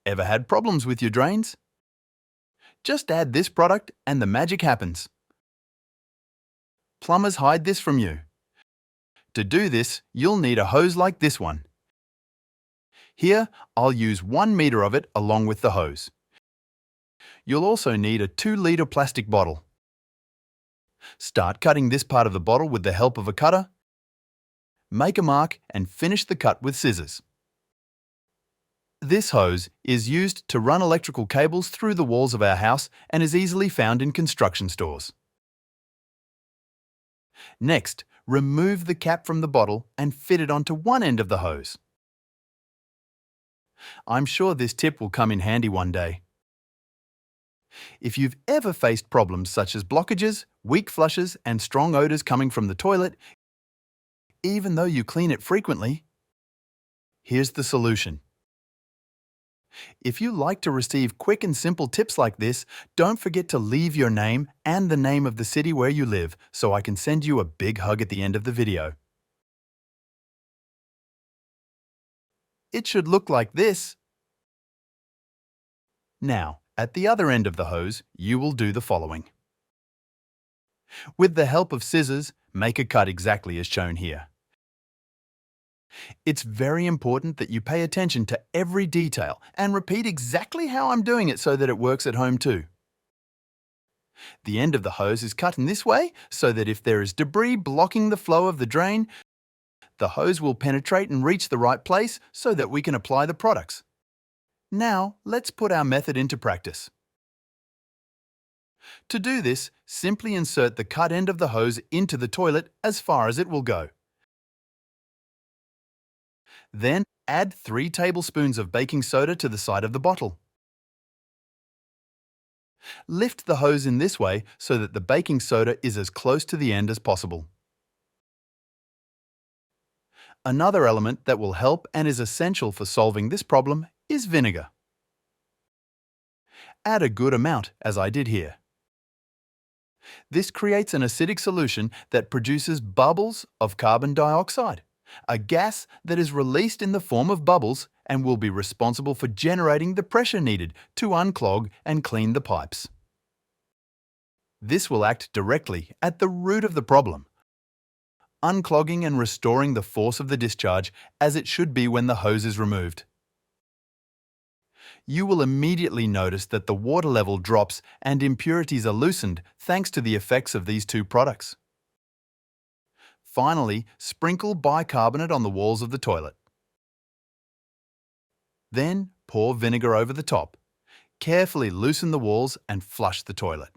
Ever had problems with your drains? Just add this product and the magic happens. Plumbers hide this from you. To do this, you'll need a hose like this one. Here, I'll use 1 meter of it along with the hose. You'll also need a 2-litre plastic bottle. Start cutting this part of the bottle with the help of a cutter. Make a mark and finish the cut with scissors. This hose is used to run electrical cables through the walls of our house and is easily found in construction stores. Next, remove the cap from the bottle and fit it onto one end of the hose. I'm sure this tip will come in handy one day. If you've ever faced problems such as blockages, weak flushes and strong odours coming from the toilet, even though you clean it frequently, here's the solution. If you like to receive quick and simple tips like this, don't forget to leave your name and the name of the city where you live so I can send you a big hug at the end of the video. It should look like this. Now, at the other end of the hose, you will do the following. With the help of scissors, make a cut exactly as shown here. It's very important that you pay attention to every detail and repeat exactly how I'm doing it so that it works at home too. The end of the hose is cut in this way so that if there is debris blocking the flow of the drain, the hose will penetrate and reach the right place so that we can apply the products. Now, let's put our method into practice. To do this, simply insert the cut end of the hose into the toilet as far as it will go. Then, add 3 tablespoons of baking soda to the side of the bottle. Lift the hose in this way so that the baking soda is as close to the end as possible. Another element that will help and is essential for solving this problem is vinegar. Add a good amount, as I did here. This creates an acidic solution that produces bubbles of carbon dioxide, a gas that is released in the form of bubbles and will be responsible for generating the pressure needed to unclog and clean the pipes. This will act directly at the root of the problem, unclogging and restoring the force of the discharge as it should be when the hose is removed. You will immediately notice that the water level drops and impurities are loosened thanks to the effects of these 2 products. Finally, sprinkle bicarbonate on the walls of the toilet. Then, pour vinegar over the top. Carefully loosen the walls and flush the toilet.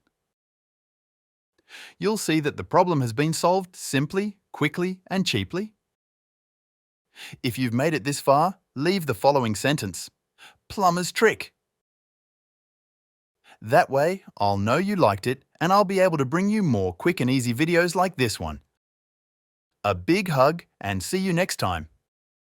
You'll see that the problem has been solved simply, quickly and cheaply. If you've made it this far, leave the following sentence: plumber's trick. That way, I'll know you liked it and I'll be able to bring you more quick and easy videos like this one. A big hug and see you next time.